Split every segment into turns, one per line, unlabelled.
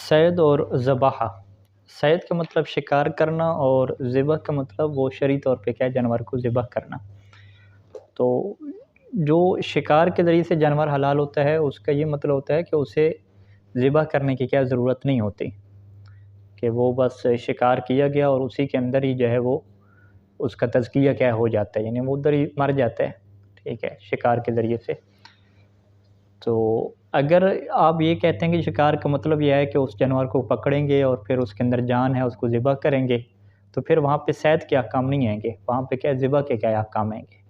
سید اور ذبح، سید کا مطلب شکار کرنا اور ذبح کا مطلب وہ شرعی طور پہ کیا ہے جانور کو ذبح کرنا۔ تو جو شکار کے ذریعے سے جانور حلال ہوتا ہے اس کا یہ مطلب ہوتا ہے کہ اسے ذبح کرنے کی کیا ضرورت نہیں ہوتی، کہ وہ بس شکار کیا گیا اور اسی کے اندر ہی جو ہے وہ اس کا تزکیہ کیا ہو جاتا ہے، یعنی وہ ادھر ہی مر جاتا ہے، ٹھیک ہے، شکار کے ذریعے سے۔ تو اگر آپ یہ کہتے ہیں کہ شکار کا مطلب یہ ہے کہ اس جانور کو پکڑیں گے اور پھر اس کے اندر جان ہے اس کو ذبح کریں گے، تو پھر وہاں پہ صید کے احکام نہیں آئیں گے، وہاں پہ کیا ذبح کے کیا احکام آئیں گے۔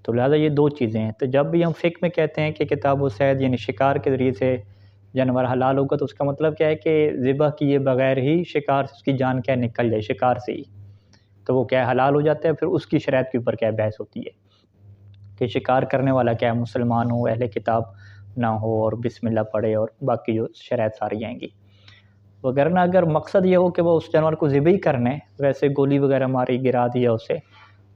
تو لہٰذا یہ دو چیزیں ہیں۔ تو جب بھی ہم فقہ میں کہتے ہیں کہ کتاب و صید یعنی شکار کے ذریعے سے جانور حلال ہوگا، تو اس کا مطلب کیا ہے کہ ذبح کیے بغیر ہی شکار سے اس کی جان کیا نکل جائے، شکار سے ہی، تو وہ کیا حلال ہو جاتا ہے۔ پھر اس کی شرائط کے اوپر کیا بحث ہوتی ہے کہ شکار کرنے والا کیا مسلمان ہو، اہل کتاب نہ ہو اور بسم اللہ پڑھے، اور باقی جو شرائط ساری آئیں گی۔ وگرنہ اگر مقصد یہ ہو کہ وہ اس جانور کو ذبح ہی کرنے، ویسے گولی وغیرہ ماری گرا دیا اسے،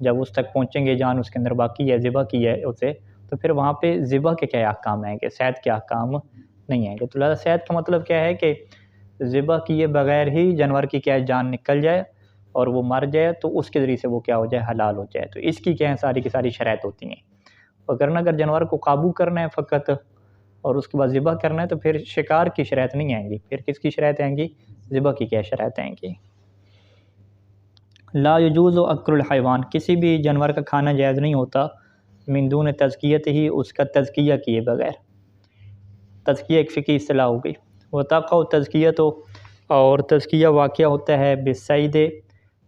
جب اس تک پہنچیں گے جان اس کے اندر باقی ہے، ذبح کی ہے اسے، تو پھر وہاں پہ ذبح کے کیا احکام آئیں گے، صید کے احکام نہیں آئیں گے۔ تو لہٰذا صید کا مطلب کیا ہے کہ ذبح کیے بغیر ہی جانور کی کیا جان نکل جائے اور وہ مر جائے، تو اس کے ذریعے سے وہ کیا ہو جائے، حلال ہو جائے۔ تو اس کی کیا ہے ساری کی ساری شرائط ہوتی ہیں۔ وگرنہ اگر جانور کو قابو کرنا ہے فقط اور اس کے بعد ذبح کرنا ہے، تو پھر شکار کی شرائط نہیں آئیں گی، پھر کس کی شرائط آئیں گی، ذبح کی کیا شرائط آئیں گی۔ لا یجوز اکل الحیوان، کسی بھی جانور کا کھانا جائز نہیں ہوتا، من دون تزکیت ہی، اس کا تزکیہ کیے بغیر۔ تزکیہ ایک فقہی اصطلاح ہو گئی۔ وتقع تزکیت، اور تزکیہ واقع ہوتا ہے بالصید،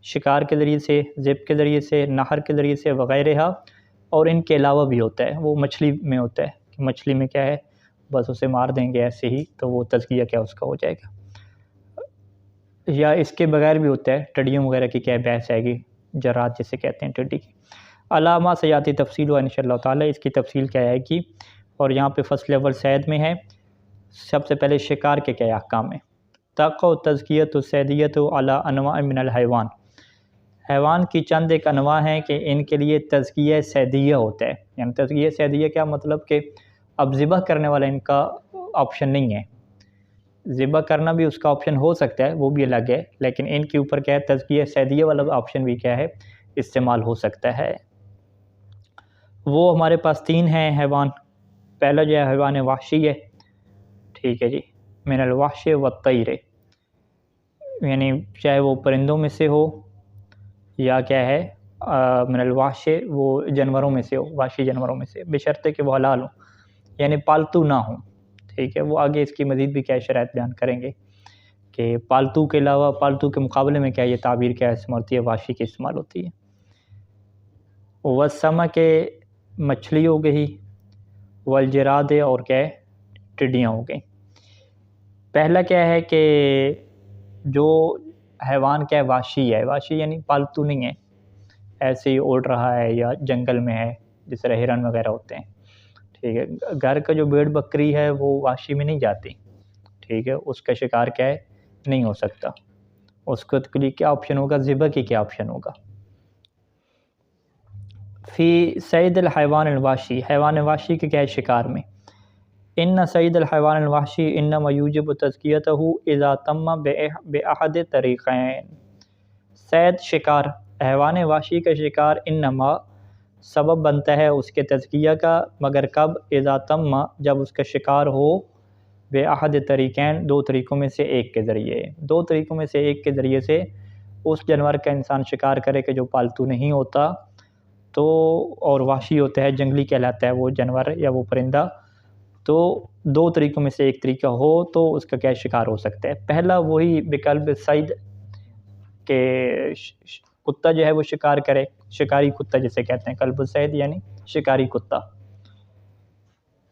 شکار کے ذریعے سے، ذبح کے ذریعے سے، نہر کے ذریعے سے، وغیرہ، اور ان کے علاوہ بھی ہوتا ہے، وہ مچھلی میں ہوتا ہے کہ مچھلی میں کیا ہے بس اسے مار دیں گے ایسے ہی، تو وہ تزکیہ کیا اس کا ہو جائے گا۔ یا اس کے بغیر بھی ہوتا ہے، ٹڈیوں وغیرہ کی کیا بحث آئے گی، جرات جسے کہتے ہیں ٹڈی کی۔ علامہ سیاتی تفصیل و انشاءاللہ تعالی، اس کی تفصیل کیا آئے گی، اور یہاں پہ فصل اول صید میں ہے۔ سب سے پہلے شکار کے کیا احکام ہیں۔ تقع تزکیت الصیدیت علی انواع من الحیوان، حیوان کی چند ایک انواع ہیں کہ ان کے لیے تزکیہ صیدیہ ہوتا ہے، یعنی تزکیہ صیدیہ کیا مطلب کہ اب ذبح کرنے والا ان کا آپشن نہیں ہے، ذبح کرنا بھی اس کا آپشن ہو سکتا ہے، وہ بھی الگ ہے، لیکن ان کے اوپر کیا ہے تزکیہ صیدیہ والا آپشن بھی کیا ہے استعمال ہو سکتا ہے۔ وہ ہمارے پاس تین ہیں حیوان۔ پہلا جو ہے حیوان وحشی ہے، ٹھیک ہے جی، من الوحش والطیر، یعنی چاہے وہ پرندوں میں سے ہو یا کیا ہے من الوحش، وہ جانوروں میں سے ہو، وحشی جانوروں میں سے، بشرطے کہ وہ حلال ہوں، یعنی پالتو نہ ہوں، ٹھیک ہے۔ وہ آگے اس کی مزید بھی کیا شرائط بیان کریں گے کہ پالتو کے علاوہ، پالتو کے مقابلے میں کیا یہ تعبیر کیا استعمال ہوتی ہے، وحشی کی استعمال ہوتی ہے۔ والسمک، مچھلی ہو گئی، والجراد، اور کیا ہے ٹڈیاں ہو گئیں۔ پہلا کیا ہے کہ جو حیوان کیا ہے وحشی ہے، وحشی یعنی پالتو نہیں ہے، ایسے ہی اڑ رہا ہے یا جنگل میں ہے، جس طرح ہرن وغیرہ ہوتے ہیں، ٹھیک ہے۔ گھر کا جو بھیڑ بکری ہے وہ وحشی میں نہیں جاتی، ٹھیک ہے، اس کا شکار کیا ہے نہیں ہو سکتا، اس کو لیے کیا آپشن ہوگا، ذبح کی کیا آپشن ہوگا۔ فی صید الحیوان الوحشی، حیوان وحشی کے کیا ہے شکار میں، ان صید الحیوان الوحشی انما یوجب تزکیتہ اذا تم باحد طریقین، صید شکار، حیوان وحشی کا شکار انما سبب بنتا ہے اس کے تزکیہ کا، مگر کب، اذا تم، جب اس کا شکار ہو باحد طریقین، دو طریقوں میں سے ایک کے ذریعے، دو طریقوں میں سے ایک کے ذریعے سے اس جانور کا انسان شکار کرے کہ جو پالتو نہیں ہوتا تو اور وحشی ہوتا ہے، جنگلی کہلاتا ہے وہ جانور یا وہ پرندہ، تو دو طریقوں میں سے ایک طریقہ ہو تو اس کا کیا شکار ہو سکتا ہے۔ پہلا وہی بقلب صید، کہ کتا جو ہے وہ شکار کرے، شکاری کتا جسے کہتے ہیں، قلب الصید یعنی شکاری کتا،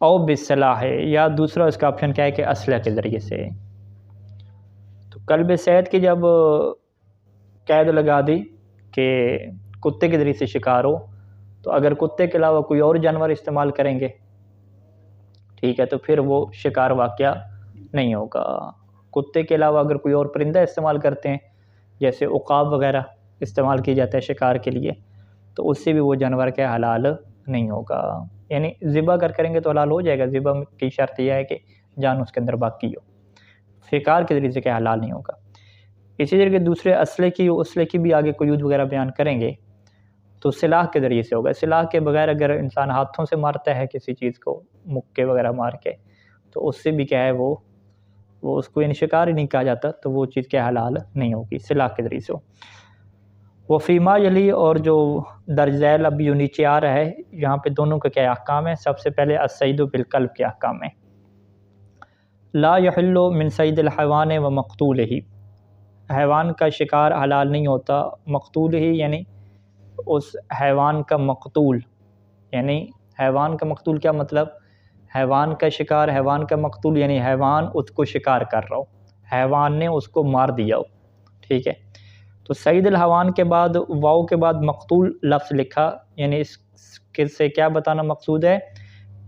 او بالسلاح، یا دوسرا اس کا آپشن کیا ہے کہ اسلحہ کے ذریعے سے۔ تو قلب صید کی جب قید لگا دی کہ کتے کے ذریعے سے شکار ہو، تو اگر کتے کے علاوہ کوئی اور جانور استعمال کریں گے، ٹھیک ہے، تو پھر وہ شکار واقعہ نہیں ہوگا۔ کتے کے علاوہ اگر کوئی اور پرندہ استعمال کرتے ہیں، جیسے عقاب وغیرہ استعمال کی جاتا ہے شکار کے لیے، تو اس سے بھی وہ جانور کے حلال نہیں ہوگا. یعنی ذبح اگر کریں گے تو حلال ہو جائے گا. ذبح کی شرط یہ ہے کہ جان اس کے اندر باقی ہو. شکار کے ذریعے سے کیا حلال نہیں ہوگا. اسی طرح کے دوسرے اسلحے کی بھی آگے قیود وغیرہ بیان کریں گے تو سلاح کے ذریعے سے ہوگا. سلاح کے بغیر اگر انسان ہاتھوں سے مارتا ہے کسی چیز کو مکے وغیرہ مار کے تو اس سے بھی کیا ہے وہ اس کو یعنی شکار ہی نہیں کہا جاتا, تو وہ چیز کیا حلال نہیں ہوگی, سلاح کے ذریعے سے ہو. وہ فیما یلی اور جو درج ذیل اب جو نیچے آ رہا ہے یہاں پہ دونوں کا کیا احکام ہے. سب سے پہلے الصید بالقلب کے احکام ہے. لا یحل من صید الحیوان و مقتول ہی, حیوان کا شکار حلال نہیں ہوتا. مقتول ہی یعنی اس حیوان کا مقتول, یعنی حیوان کا مقتول کیا مطلب, حیوان کا شکار, حیوان کا مقتول یعنی حیوان اس کو شکار کر رہا ہو, حیوان نے اس کو مار دیا ہو. ٹھیک ہے, تو صید الحیوان کے بعد واو کے بعد مقتول لفظ لکھا, یعنی اس سے کیا بتانا مقصود ہے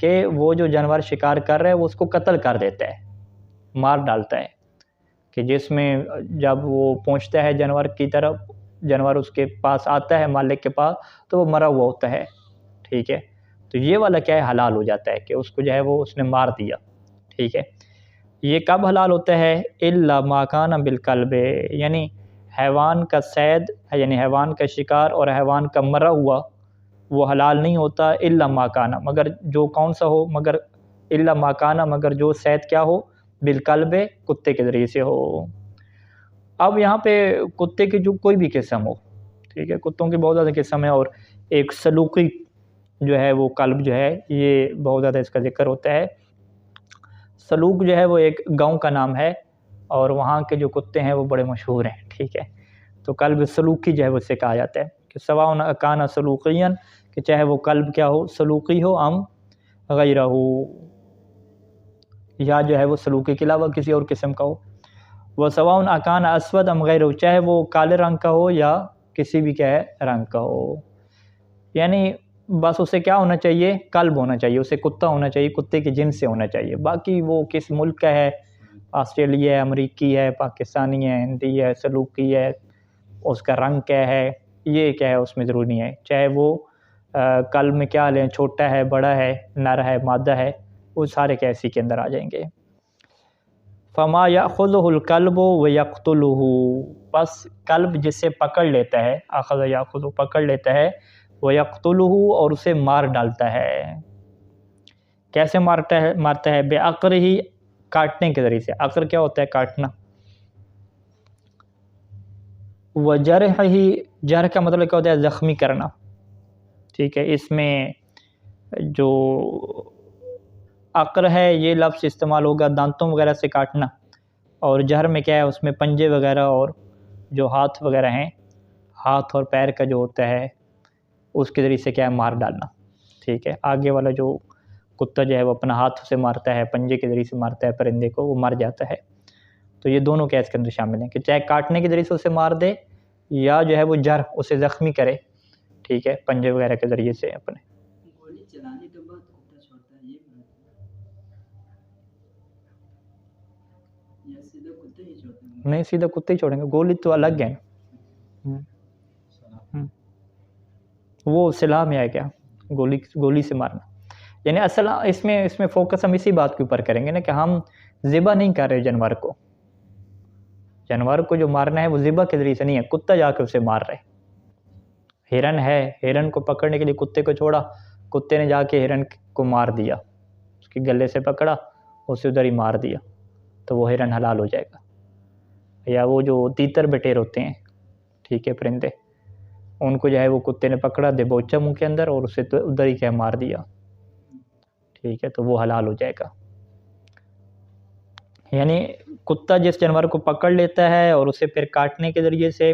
کہ وہ جو جانور شکار کر رہا ہے وہ اس کو قتل کر دیتا ہے, مار ڈالتا ہے. کہ جس میں جب وہ پہنچتا ہے جانور کی طرف, جانور اس کے پاس آتا ہے مالک کے پاس تو وہ مرا ہوا ہوتا ہے. ٹھیک ہے, تو یہ والا کیا ہے حلال ہو جاتا ہے کہ اس کو جو ہے وہ اس نے مار دیا. ٹھیک ہے, یہ کب حلال ہوتا ہے, الا ما کان بالقلب, یعنی حیوان کا صید یعنی حیوان کا شکار اور حیوان کا مرا ہوا وہ حلال نہیں ہوتا. الا ما کان, مگر جو کون سا ہو, مگر الا ما کان, مگر جو صید کیا ہو, بالقلب, کتے کے ذریعے سے ہو. اب یہاں پہ کتے کی جو کوئی بھی قسم ہو, ٹھیک ہے, کتوں کی بہت زیادہ قسم ہے, اور ایک سلوکی جو ہے وہ قلب جو ہے یہ بہت زیادہ اس کا ذکر ہوتا ہے. سلوک جو ہے وہ ایک گاؤں کا نام ہے اور وہاں کے جو کتے ہیں وہ بڑے مشہور ہیں. ٹھیک ہے, تو قلب سلوکی جو ہے وہ اسے کہا جاتا ہے کہ سواء کان سلوقین, کہ چاہے وہ قلب کیا ہو, سلوکی ہو, ام غیرہ ہو, یا جو ہے وہ سلوکی کے علاوہ کسی اور قسم کا ہو. وہ سواء کان اسود ام غیرہ, چاہے وہ کالے رنگ کا ہو یا کسی بھی کیا ہے رنگ کا ہو. یعنی بس اسے کیا ہونا چاہیے, قلب ہونا چاہیے, اسے کتا ہونا چاہیے, کتے کے جنس سے ہونا چاہیے. باقی وہ کس ملک کا ہے, آسٹریلیا ہے, امریکی ہے, پاکستانی ہے, ہندی ہے, سلوکی ہے, اس کا رنگ کیا ہے, یہ کیا ہے اس میں ضروری نہیں ہے. چاہے وہ قلب میں کیا لیں, چھوٹا ہے, بڑا ہے, نر ہے, مادہ ہے, وہ سارے کیا اسی کے اندر آ جائیں گے. فما یاخذہ القلب ویقتلہ, بس قلب جسے پکڑ لیتا ہے, اخذ یاخذ پکڑ لیتا ہے, ویقتلہ اور اسے مار ڈالتا ہے. کیسے مارتا ہے, بعقرہ, کاٹنے کے ذریعے سے. عقر کیا ہوتا ہے, کاٹنا. وجرحہ, جرح کا مطلب کیا ہوتا ہے, زخمی کرنا. ٹھیک ہے, اس میں جو عقر ہے یہ لفظ استعمال ہوگا دانتوں وغیرہ سے کاٹنا, اور جہر میں کیا ہے اس میں پنجے وغیرہ اور جو ہاتھ وغیرہ ہیں, ہاتھ اور پیر کا جو ہوتا ہے اس کے ذریعے سے کیا ہے مار ڈالنا. ٹھیک ہے, آگے والا جو کتا جو ہے وہ اپنا ہاتھ سے مارتا ہے, پنجے کے ذریعے سے مارتا ہے پرندے کو, وہ مر جاتا ہے. تو یہ دونوں کیا اس کے اندر شامل ہیں کہ چاہے کاٹنے کے ذریعے سے اسے مار دے یا جو ہے وہ جرح اسے زخمی کرے. ٹھیک ہے, پنجے وغیرہ کے ذریعے سے اپنے.
گولی چلانے کے بعد کتا چھوڑتا ہے, یہ یا سیدھا کتے ہی چھوڑتے ہیں؟
نہیں, سیدھا کتے ہی چھوڑیں گے, گولی تو الگ ہے. وہ سلاح میں آئے کیا, گولی سے مارنا. یعنی اصل اس میں فوکس ہم اسی بات کے اوپر کریں گے نا کہ ہم ذبح نہیں کر رہے جانور کو. جانور کو جو مارنا ہے وہ ذبح کے ذریعے سے نہیں ہے, کتا جا کے اسے مار رہے. ہرن ہے, ہرن کو پکڑنے کے لیے کتے کو چھوڑا, کتے نے جا کے ہرن کو مار دیا, اس کے گلے سے پکڑا, اسے ادھر ہی مار دیا, تو وہ ہرن حلال ہو جائے گا. یا وہ جو تیتر بٹیر ہوتے ہیں, ٹھیک ہے, پرندے, ان کو جو ہے وہ کتے نے پکڑا, دبوچا منہ کے اندر اور اسے ادھر ہی کیا مار دیا. ٹھیک ہے, تو وہ حلال ہو جائے گا. یعنی کتا جس جانور کو پکڑ لیتا ہے اور اسے پھر کاٹنے کے ذریعے سے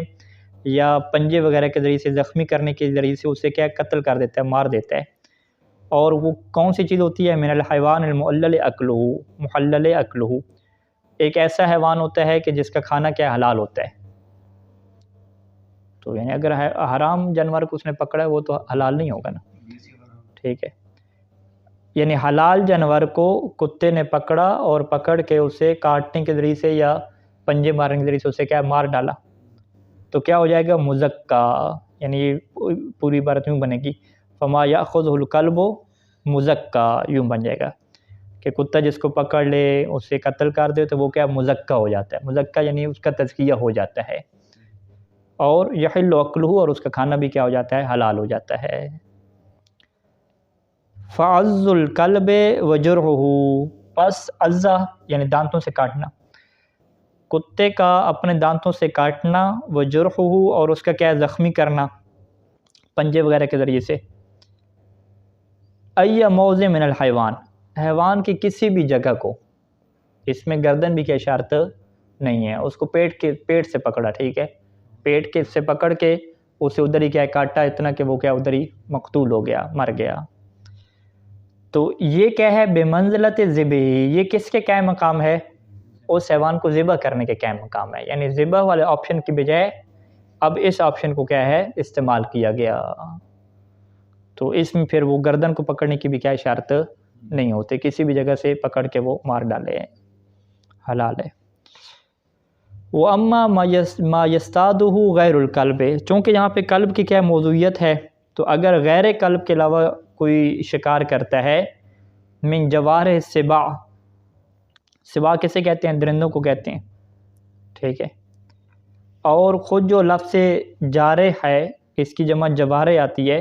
یا پنجے وغیرہ کے ذریعے سے زخمی کرنے کے ذریعے سے اسے کیا قتل کر دیتا ہے, مار دیتا ہے. اور وہ کون سی چیز ہوتی ہے, من الحیوان المحلل اکلہ, محلل اکلہ, ایک ایسا حیوان ہوتا ہے کہ جس کا کھانا کیا حلال ہوتا ہے. تو یعنی اگر حرام جانور کو اس نے پکڑا ہے وہ تو حلال نہیں ہوگا نا. ٹھیک ہے, یعنی حلال جانور کو کتے نے پکڑا اور پکڑ کے اسے کاٹنے کے ذریعے سے یا پنجے مارنے کے ذریعے سے اسے کیا مار ڈالا, تو کیا ہو جائے گا, مزکا. یعنی یہ پوری عبارت میں بنے گی, فما یاخذہ الکلب مزکا، یوں بن جائے گا کہ کتا جس کو پکڑ لے اسے قتل کر دے تو وہ کیا مزکا ہو جاتا ہے، مزکا یعنی اس کا تزکیہ ہو جاتا ہے، اور یحل اکلہ، اور اس کا کھانا بھی کیا ہو جاتا ہے، حلال ہو جاتا ہے۔ فعض الکلب وجرحہ، پس عضہ یعنی دانتوں سے کاٹنا، کتے کا اپنے دانتوں سے کاٹنا، وجرحہ، اور اس کا کیا ہے زخمی کرنا پنجے وغیرہ کے ذریعے سے، ای موضع من الحیوان، حیوان کی کسی بھی جگہ کو، اس میں گردن بھی کیا شرط نہیں ہے، اس کو پیٹ سے پکڑا، ٹھیک ہے، پیٹ کے سے پکڑ کے اسے ادھر ہی کیا کاٹا اتنا کہ وہ کیا ادھر ہی مقتول ہو گیا، مر گیا، تو یہ کیا ہے بمنزلت ذبح، یہ کس کے کیا مقام ہے، اس حیوان کو ذبح کرنے کے کیا مقام ہے، یعنی ذبح والے آپشن کی بجائے اب اس آپشن کو کیا ہے استعمال کیا گیا، تو اس میں پھر وہ گردن کو پکڑنے کی بھی کیا شرط نہیں ہوتی، کسی بھی جگہ سے پکڑ کے وہ مار ڈالے، حلال ہے۔ وَأَمَّا مَا يَسْتَادُهُ غَيْرُ الْقَلْبِ، چونکہ یہاں پہ قلب کی کیا موضوعیت ہے، تو اگر غیر قلب کے علاوہ کوئی شکار کرتا ہے، من جوارح السباع، سباع کسے کہتے ہیں، درندوں کو کہتے ہیں، ٹھیک ہے، اور خود جو لفظ جارح ہے اس کی جمع جوارح آتی ہے،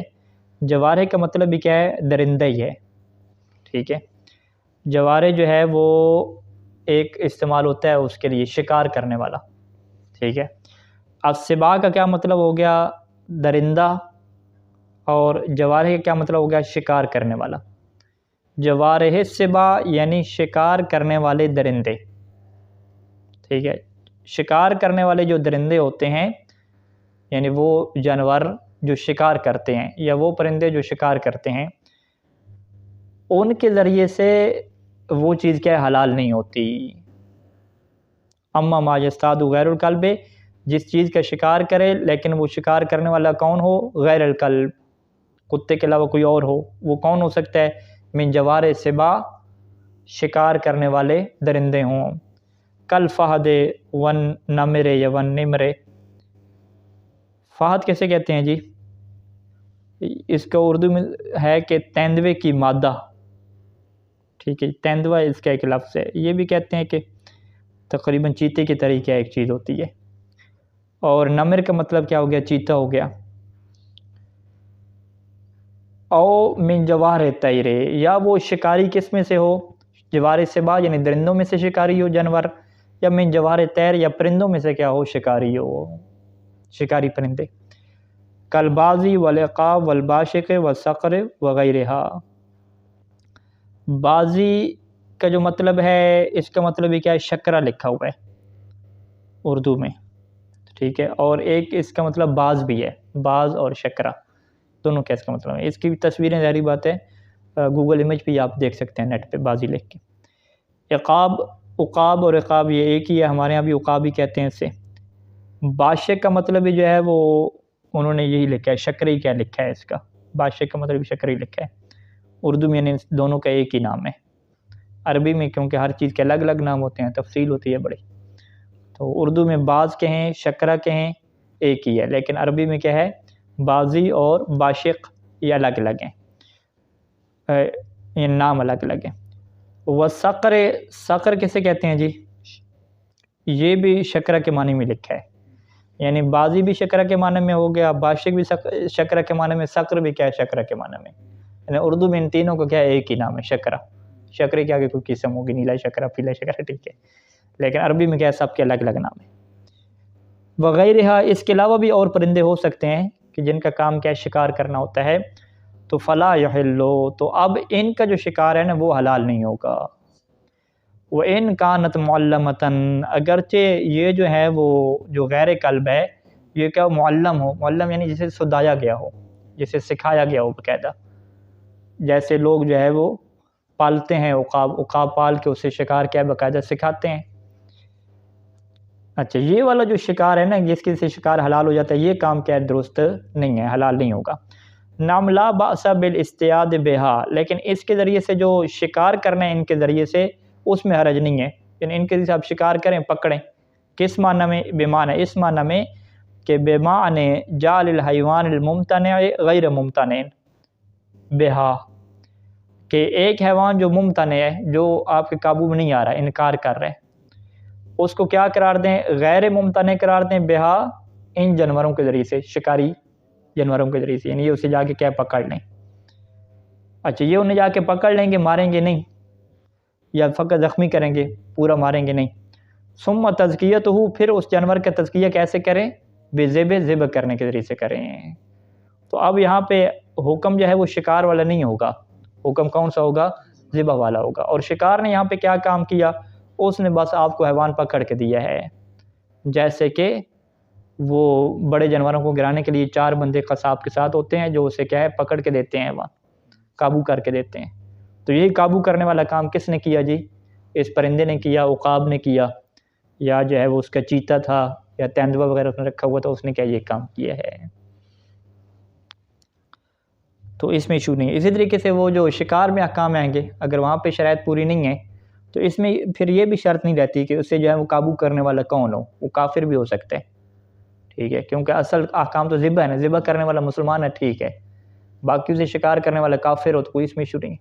جوارح کا مطلب بھی کیا ہے، درندہ ہی ہے، ٹھیک ہے، جوارح جو ہے وہ ایک استعمال ہوتا ہے اس کے لیے شکار کرنے والا، ٹھیک ہے، اب سباع کا کیا مطلب ہو گیا، درندہ، اور جوارح کا کیا مطلب ہو گیا، شکار کرنے والا، جوارح السباع یعنی شکار کرنے والے درندے، ٹھیک ہے، شکار کرنے والے جو درندے ہوتے ہیں یعنی وہ جانور جو شکار کرتے ہیں یا وہ پرندے جو شکار کرتے ہیں، ان کے ذریعے سے وہ چیز کیا ہے حلال نہیں ہوتی۔ اما ما یصطاد غیر القلب، جس چیز کا شکار کرے لیکن وہ شکار کرنے والا کون ہو، غیر القلب، کتے کے علاوہ کوئی اور ہو، وہ کون ہو سکتا ہے، من جوارح السباع، شکار کرنے والے درندے ہوں، کل فہد ون نمر یا ون نمر، فہد کیسے کہتے ہیں جی، اس کا اردو میں ہے کہ تیندوے کی مادہ، ٹھیک ہے، تیندوا اس کا ایک لفظ ہے، یہ بھی کہتے ہیں کہ تقریباً چیتے کی طریقہ ایک چیز ہوتی ہے، اور نمر کا مطلب کیا ہو گیا، چیتا ہو گیا، او من جوارح الطیر، یا وہ شکاری کس میں سے ہو، جوارح سباع یعنی درندوں میں سے شکاری ہو جانور، یا من جوارح الطیر یا پرندوں میں سے کیا ہو، شکاری ہو، شکاری پرندے، کالبازی والعقاب والباشق والصقر وغیرہا، بازی کا جو مطلب ہے اس کا مطلب یہ کیا ہے، شکرہ لکھا ہوا ہے اردو میں، ٹھیک ہے، اور ایک اس کا مطلب باز بھی ہے، باز اور شکرہ دونوں کا اس کا مطلب ہے، اس کی بھی تصویریں ظاہری بات ہے گوگل امیج پہ آپ دیکھ سکتے ہیں نیٹ پہ بازی لکھ کے۔ عقاب، عقاب اور عقاب یہ ایک ہی ہے، ہمارے یہاں بھی عقاب ہی کہتے ہیں اسے۔ باشق کا مطلب بھی جو ہے وہ انہوں نے یہی لکھا ہے، شکری کیا لکھا ہے اس کا، باشق کا مطلب بھی شکری لکھا ہے، اردو میں یعنی دونوں کا ایک ہی نام ہے، عربی میں کیونکہ ہر چیز کے الگ الگ نام ہوتے ہیں تفصیل ہوتی ہے بڑی، تو اردو میں باز کہیں شکرہ کہیں ایک ہی ہے، لیکن عربی میں کیا ہے، بازی اور باشق یہ الگ الگ ہیں، یہ نام الگ الگ ہیں۔ وصقر، صقر کسے کہتے ہیں جی، یہ بھی شکرہ کے معنی میں لکھا ہے، یعنی بازی بھی شکرہ کے معنی میں ہو گیا، باشق بھی شکرہ کے معنی میں، صقر بھی کیا ہے شکرہ کے معنی میں، یعنی اردو میں ان تینوں کو کیا ہے ایک ہی نام ہے، شکرہ، شکرے کے آگے کوئی قسم ہوگی، نیلا شکرہ، پیلا شکرہ، ٹھیک ہے، لیکن عربی میں کیا ہے سب کے الگ الگ نام ہے۔ وغیرہ، اس کے علاوہ بھی اور پرندے ہو سکتے ہیں کہ جن کا کام کیا ہے شکار کرنا ہوتا ہے، تو فلا یحلو، تو اب ان کا جو شکار ہے نا وہ حلال نہیں ہوگا۔ وَإِن كَانَتْ مُعَلَّمَةً، اگرچہ یہ جو ہے وہ جو غیر قلب ہے یہ کیا معلم ہو، معلم یعنی جسے سدایا گیا ہو، جسے سکھایا گیا ہو باقاعدہ، جیسے لوگ جو ہے وہ پالتے ہیں عقاب، عقاب پال کے اسے شکار کیا باقاعدہ سکھاتے ہیں۔ اچھا، یہ والا جو شکار ہے نا جس کے سے شکار حلال ہو جاتا ہے، یہ کام کیا درست نہیں ہے، حلال نہیں ہوگا۔ نام لا بأس بالاصطیاد بہا، لیکن اس کے ذریعے سے جو شکار کرنا ہے ان کے ذریعے سے اس میں حرج نہیں ہے، یعنی ان کے ذریعے سے آپ شکار کریں، پکڑیں، کس معنی میں، بمعنی اس معنی میں کہ بمعنی جعل الحیوان الممتنع غیر ممتنع، بہا، کہ ایک حیوان جو ممتنع ہے، جو آپ کے قابو میں نہیں آ رہا ہے، انکار کر رہے ہیں، اس کو کیا قرار دیں؟ غیر ممتنع قرار دیں بہا، ان جانوروں کے ذریعے سے، شکاری جانوروں کے ذریعے سے، یعنی یہ اسے جا کے کیا پکڑ لیں۔ اچھا، یہ انہیں جا کے پکڑ لیں گے، ماریں گے نہیں، یا فقط زخمی کریں گے، پورا ماریں گے نہیں۔ ثم تزکیتہ، پھر اس جانور کا تزکیہ کیسے کریں؟ بذبح، ذبح کرنے کے ذریعے سے کریں۔ تو اب یہاں پہ حکم جو ہے وہ شکار والا نہیں ہوگا، حکم کون سا ہوگا؟ ذبح والا ہوگا۔ اور شکار نے یہاں پہ کیا کام کیا؟ اس نے بس آپ کو حیوان پکڑ کے دیا ہے، جیسے کہ وہ بڑے جانوروں کو گرانے کے لیے 4 بندے قصاب کے ساتھ ہوتے ہیں، جو اسے کیا ہے پکڑ کے دیتے ہیں، حیوان قابو کر کے دیتے ہیں۔ تو یہی قابو کرنے والا کام کس نے کیا جی؟ اس پرندے نے کیا، عقاب نے کیا، یا جو ہے وہ اس کا چیتا تھا یا تیندوا وغیرہ اس نے رکھا ہوا تھا، اس نے کیا یہ کام کیا ہے۔ تو اس میں ایشو نہیں ہے۔ اسی طریقے سے وہ جو شکار میں احکام آئیں گے، اگر وہاں پہ شرائط پوری نہیں ہے تو اس میں پھر یہ بھی شرط نہیں رہتی کہ اسے جو ہے وہ قابو کرنے والا کون ہو، وہ کافر بھی ہو سکتا ہے، ٹھیک ہے، کیونکہ اصل احکام تو ذبح ہے نا، ذبح کرنے والا مسلمان ہے، ٹھیک ہے، باقی اسے شکار کرنے والا کافر ہو تو کوئی اس میں ایشو نہیں،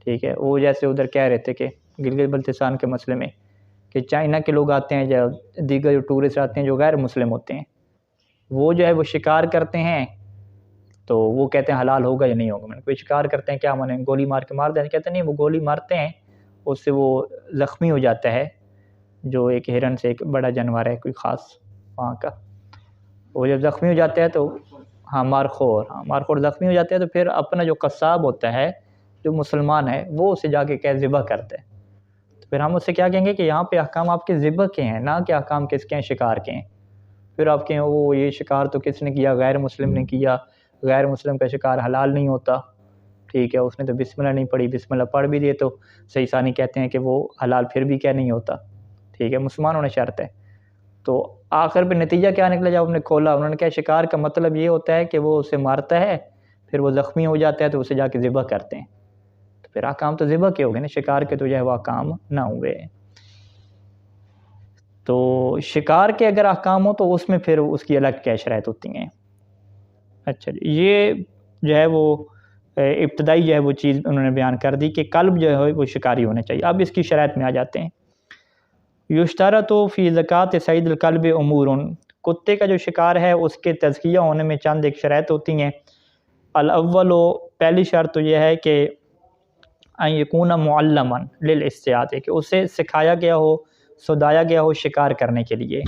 ٹھیک ہے۔ وہ جیسے ادھر کہہ رہے تھے کہ گلگت بلتستان کے مسئلے میں کہ چائنا کے لوگ آتے ہیں یا دیگر جو ٹورسٹ آتے ہیں جو غیر مسلم ہوتے ہیں، وہ جو ہے وہ شکار کرتے ہیں، تو وہ کہتے ہیں حلال ہوگا یا نہیں ہوگا۔ میں نے کوئی شکار کرتے ہیں کیا مانے گولی مار کے مار دیں؟ کہتے ہیں نہیں، وہ گولی مارتے ہیں، اس سے وہ زخمی ہو جاتا ہے، جو ایک ہرن سے ایک بڑا جانور ہے کوئی خاص وہاں کا، وہ جب زخمی ہو جاتا ہے تو مارخور زخمی ہو جاتے ہیں، تو پھر اپنا جو قصاب ہوتا ہے جو مسلمان ہے وہ اسے جا کے ذبح کرتا ہے، تو پھر ہم اس سے کیا کہیں گے کہ یہاں پہ احکام آپ کے ذبح کے ہیں، نہ کہ احکام کس کے ہیں؟ شکار کے ہیں۔ پھر آپ کہیں وہ یہ شکار تو کس نے کیا؟ غیر مسلم نے کیا، غیر مسلم کا شکار حلال نہیں ہوتا، ٹھیک ہے، اس نے تو بسم اللہ نہیں پڑھی، بسم اللہ پڑھ بھی دیے تو صحیح ثانی کہتے ہیں کہ وہ حلال پھر بھی کیا نہیں ہوتا، ٹھیک ہے، مسلمان ہونا شرط ہے۔ تو آخر پہ نتیجہ کیا نکلا؟ جب انہوں نے کھولا، انہوں نے کہا شکار کا مطلب یہ ہوتا ہے کہ وہ اسے مارتا ہے، پھر وہ زخمی ہو جاتا ہے تو اسے جا کے ذبح کرتے ہیں، تو پھر احکام تو ذبح کے ہو گئے نا، شکار کے تو جو ہے وہ احکام نہ ہوئے۔ تو شکار کے اگر احکام ہو تو اس میں پھر اس کی الگ کیا شرائط ہوتی ہیں۔ اچھا جی، یہ جو ہے وہ ابتدائی جو ہے وہ چیز انہوں نے بیان کر دی کہ کلب جو ہے وہ شکاری ہونا چاہیے۔ اب اس کی شرائط میں آ جاتے ہیں۔ یشترط فی زکوٰۃ صید الکلب امور، کتے کا جو شکار ہے اس کے تزکیہ ہونے میں چند ایک شرائط ہوتی ہیں۔ الاول، پہلی شرط تو یہ ہے کہ ان یکون معلما للاصطیاد، کہ اسے سکھایا گیا ہو، سدایا گیا ہو شکار کرنے کے لیے۔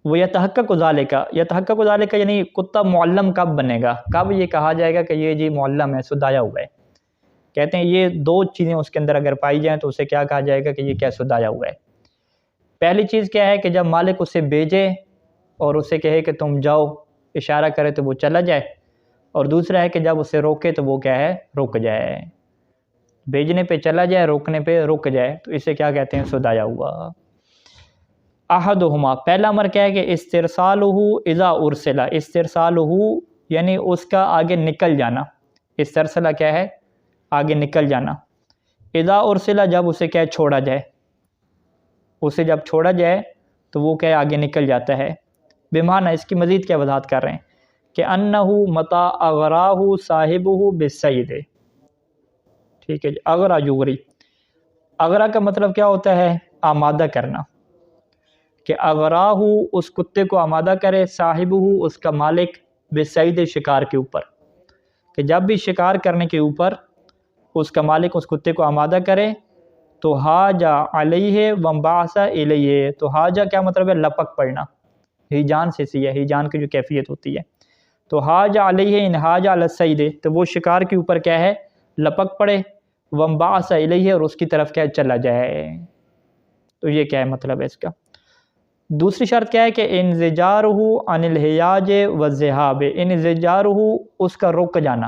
وہ یتحقق ذالک، یعنی کتا معلم کب بنے گا، کب یہ کہا جائے گا کہ یہ جی معلم ہے، سدایا ہوا ہے؟ کہتے ہیں یہ 2 چیزیں اس کے اندر اگر پائی جائیں تو اسے کیا کہا جائے گا کہ یہ کیا سدایا ہوا ہے۔ پہلی چیز کیا ہے کہ جب مالک اسے بھیجے اور اسے کہے کہ تم جاؤ، اشارہ کرے تو وہ چلا جائے، اور دوسرا ہے کہ جب اسے روکے تو وہ کیا ہے؟ رک جائے، بھیجنے پہ چلا جائے، روکنے پہ رک جائے، تو اسے کیا کہتے ہیں؟ سدایا ہوا۔ احدہما، پہلا امر کیا ہے کہ استرسالہ اذا ارسلہ، استرسالہ یعنی اس کا آگے نکل جانا، استرسلہ کیا ہے؟ آگے نکل جانا، اذا ارسلہ جب اسے کیا چھوڑا جائے، اسے جب چھوڑا جائے تو وہ کیا آگے نکل جاتا ہے۔ بمعنی، اس کی مزید کیا وضاحت کر رہے ہیں کہ انہ متا اغراہ صاحبہ بالصید، ٹھیک ہے جی، اغرا یغری، اغرا کا مطلب کیا ہوتا ہے؟ آمادہ کرنا، کہ اغراہ اس کتے کو آمادہ کرے، صاحبہ اس کا مالک، بالصید شکار کے اوپر، کہ جب بھی شکار کرنے کے اوپر اس کا مالک اس کتے کو آمادہ کرے تو حاجہ علیہ وانبعث الیہ، تو حاجہ کیا مطلب ہے؟ لپک پڑنا، ہیجان سے سی ہے، ہیجان کی جو کیفیت ہوتی ہے، تو حاجہ علیہ ان حاجہ علی الصید، تو وہ شکار کے اوپر کیا ہے؟ لپک پڑے، وانبعث الیہ اور اس کی طرف کیا چلا جائے، تو یہ کیا ہے مطلب ہے اس کا۔ دوسری شرط کیا ہے کہ انزجارہ عن الحیاج والذہاب، انزجارہ اس کا رک جانا،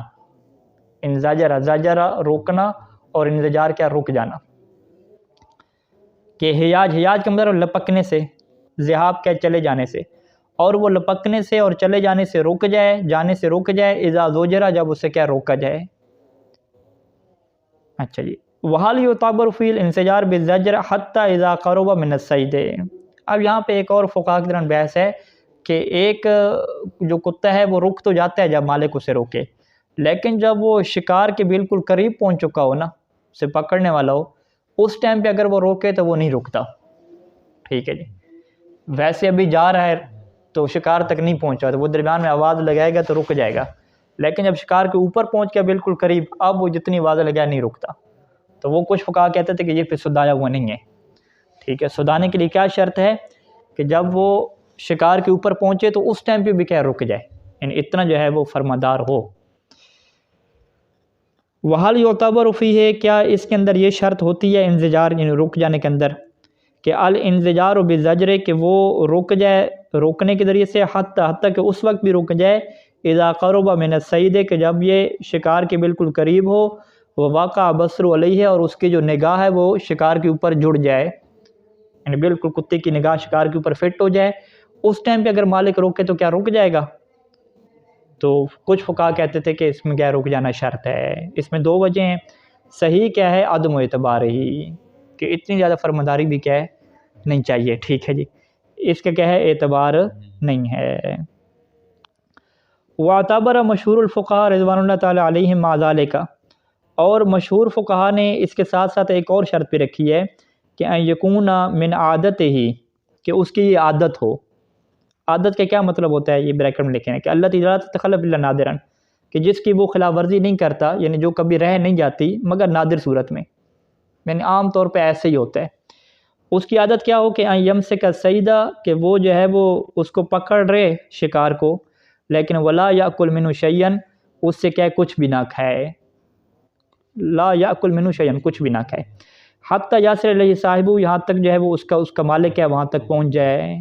انزجر زجرہ روکنا، اور انزجار کیا؟ رک جانا، کہ حیاج کا مطلب لپکنے سے، ذہاب کیا؟ چلے جانے سے، اور وہ لپکنے سے اور چلے جانے سے رک جائے، اذا زجرہ جب اسے کیا روکا جائے۔ اچھا جی، وحال یعتبر فی الانزجار بالزجر حتی اذا قرب من الصید۔ اب یہاں پہ ایک اور فقہاء کے درمیان بحث ہے کہ ایک جو کتا ہے وہ رک تو جاتا ہے جب مالک اسے روکے، لیکن جب وہ شکار کے بالکل قریب پہنچ چکا ہو نا، اسے پکڑنے والا ہو، اس ٹائم پہ اگر وہ روکے تو وہ نہیں رکتا، ٹھیک ہے جی۔ ویسے ابھی جا رہا ہے تو شکار تک نہیں پہنچا تو وہ درمیان میں آواز لگائے گا تو رک جائے گا، لیکن جب شکار کے اوپر پہنچ گیا بالکل قریب، اب وہ جتنی آواز لگائے نہیں رکتا، تو وہ کچھ فقہا کہتے تھے کہ یہ پھر سدایا ہوا نہیں ہے، ٹھیک ہے۔ سدانے کے لیے کیا شرط ہے کہ جب وہ شکار کے اوپر پہنچے تو اس ٹائم پہ بھی کیا رک جائے، یعنی اتنا جو ہے وہ فرمادار ہو۔ وحال یعتبر فی ہے، کیا اس کے اندر یہ شرط ہوتی ہے انزجار یعنی رک جانے کے اندر، کہ الانزجار بالزجر کہ وہ رک جائے روکنے کے ذریعے سے، حتیٰ کہ اس وقت بھی رک جائے اذا قرب من الصید کہ جب یہ شکار کے بالکل قریب ہو، وہ واقع بصر علیہ اور اس کی جو نگاہ ہے وہ شکار کے اوپر جڑ جائے، یعنی بالکل کتے کی نگاہ شکار کے اوپر فٹ ہو جائے، اس ٹائم پہ اگر مالک روکے تو کیا رک جائے گا؟ تو کچھ فقہا کہتے تھے کہ اس میں کیا رک جانا شرط ہے۔ اس میں دو وجہ ہیں، صحیح کیا ہے عدم اعتبار ہی، کہ اتنی زیادہ فرمانداری بھی کیا ہے نہیں چاہیے، ٹھیک ہے جی، اس کا کیا ہے اعتبار نہیں ہے۔ واعتبر مشہور الفقہاء رضوان اللہ تعالی علیہم مع ذالک، اور مشہور فقہا نے اس کے ساتھ ساتھ ایک اور شرط بھی رکھی ہے کہ ان یکون من عادت ہی، کہ اس کی یہ عادت ہو۔ عادت کا کیا مطلب ہوتا ہے، یہ بریکٹ میں لکھیں ہیں کہ اللہ تعالیٰ تخلف الا نادرن، کہ جس کی وہ خلاف ورزی نہیں کرتا، یعنی جو کبھی رہ نہیں جاتی مگر نادر صورت میں، یعنی عام طور پہ ایسے ہی ہوتا ہے۔ اس کی عادت کیا ہو کہ ان یمسک الصیدہ، کہ وہ جو ہے وہ اس کو پکڑ رہے شکار کو، لیکن ولا یاکل منہ شیئا، اس سے کیا کچھ بھی نہ کھائے، لا یاکل منہ شیئا کچھ بھی نہ کھائے، حتی یاسر علیہ صاحبہ، یہاں تک جو ہے وہ اس کا مالک ہے وہاں تک پہنچ جائے۔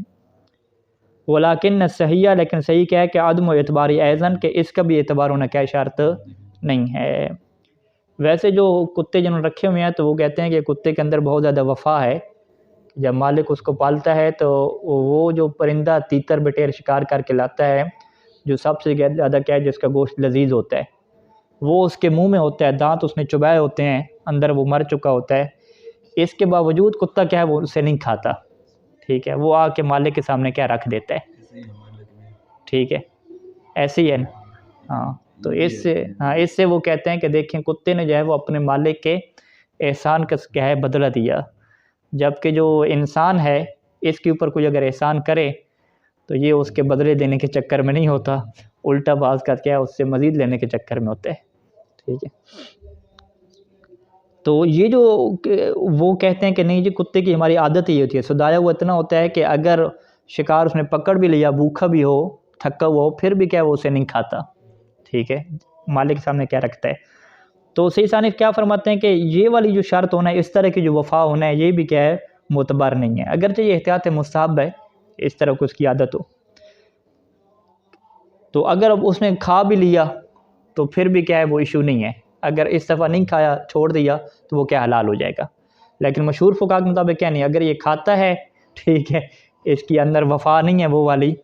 ولیکن صحیح، لیکن صحیح کیا ہے کہ عدم اعتباری ایزن، کہ اس کا بھی اعتبار ہونا کیا شرط نہیں ہے۔ ویسے جو کتے جنہوں نے رکھے ہوئے ہیں تو وہ کہتے ہیں کہ کتے کے اندر بہت زیادہ وفا ہے، جب مالک اس کو پالتا ہے تو وہ جو پرندہ تیتر بٹیر شکار کر کے لاتا ہے، جو سب سے زیادہ کیا ہے جس کا گوشت لذیذ ہوتا ہے، وہ اس کے منہ میں ہوتا ہے، دانت اس نے چبائے ہوتے ہیں، اندر وہ مر چکا ہوتا ہے، اس کے باوجود کتا کیا ہے وہ اسے نہیں کھاتا، ٹھیک ہے، وہ آ کے مالک کے سامنے کیا رکھ دیتا ہے، ٹھیک ہے، ایسے ہی ہے نا، ہاں۔ تو اس سے وہ کہتے ہیں کہ دیکھیں کتے نے جو ہے وہ اپنے مالک کے احسان کا کیا ہے بدلہ دیا، جبکہ جو انسان ہے اس کے اوپر کوئی اگر احسان کرے تو یہ اس کے بدلے دینے کے چکر میں نہیں ہوتا، الٹا بعض کا کیا ہے اس سے مزید لینے کے چکر میں ہوتا ہے، ٹھیک ہے۔ تو یہ جو وہ کہتے ہیں کہ نہیں جی کتے کی ہماری عادت ہی ہوتی ہے، سدایا ہوا اتنا ہوتا ہے کہ اگر شکار اس نے پکڑ بھی لیا، بھوکھا بھی ہو، تھکا ہوا ہو، پھر بھی کیا وہ اسے نہیں کھاتا، ٹھیک ہے، مالک کے سامنے کیا رکھتا ہے۔ تو صحیح ثانف کیا فرماتے ہیں کہ یہ والی جو شرط ہونا ہے، اس طرح کی جو وفا ہونا ہے، یہ بھی کیا ہے معتبر نہیں ہے، اگرچہ یہ احتیاط مستحب ہے اس طرح کو اس کی عادت ہو۔ تو اگر اب اس نے کھا بھی لیا تو پھر بھی کیا ہے وہ ایشو نہیں ہے، اگر اس دفعہ نہیں کھایا چھوڑ دیا تو وہ کیا حلال ہو جائے گا۔ لیکن مشہور فقہا کے مطابق کیا نہیں، اگر یہ کھاتا ہے، ٹھیک ہے، اس کی اندر وفا نہیں ہے وہ والی،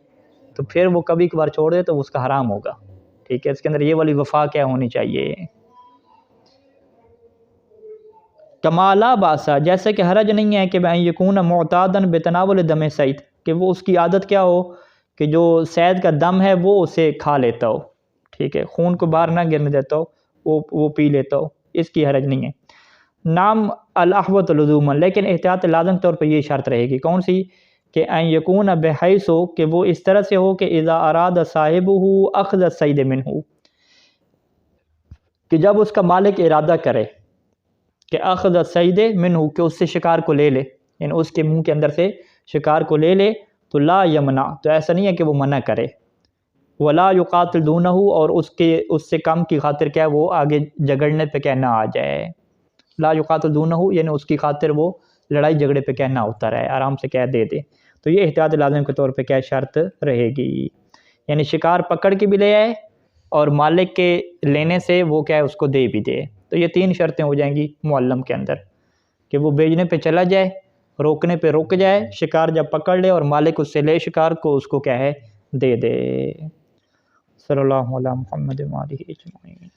تو پھر وہ کبھی کبھار چھوڑ دے تو اس کا حرام ہوگا، ٹھیک ہے، اس کے اندر یہ والی وفا کیا ہونی چاہیے۔ کمالا باسا، جیسے کہ حرج نہیں ہے کہ بھائی یکون معتادن بتناول دم سید، کہ وہ اس کی عادت کیا ہو کہ جو سید کا دم ہے وہ اسے کھا لیتا ہو، ٹھیک ہے، خون کو باہر نہ گرنے دیتا ہو، وہ پی لیتا ہو، اس کی حرج نہیں ہے۔ نام الاحوط لزوما، لیکن احتیاط لازم طور پہ یہ شرط رہے گی، کون سی، کہ ان یکون بحیث ہو، کہ وہ اس طرح سے ہو کہ اذا اراد صاحبہ اخذ الصید منہ، کہ جب اس کا مالک ارادہ کرے کہ اخذ الصید منہ، کہ اس سے شکار کو لے لے، یعنی اس کے منہ کے اندر سے شکار کو لے لے، تو لا یمنع، تو ایسا نہیں ہے کہ وہ منع کرے، ولا یقاتل دونہ، اور اس سے کم کی خاطر کیا وہ آگے جگڑنے پہ کیا نہ آ جائے، لا یقاتل دونہ یعنی اس کی خاطر وہ لڑائی جھگڑے پہ کیا نہ ہوتا رہے، آرام سے کیا دے دے، تو یہ احتیاط لازم کے طور پہ کیا شرط رہے گی، یعنی شکار پکڑ کے بھی لے آئے اور مالک کے لینے سے وہ کیا ہے اس کو دے بھی دے، تو یہ تین شرطیں ہو جائیں گی معلم کے اندر، کہ وہ بیچنے پہ چلا جائے، روکنے پہ رک جائے، شکار جب پکڑ لے اور مالک اس سے لے شکار کو، اس کو کیا ہے دے دے۔ صلی اللہ علیہ محمد وآلہ اجمعین۔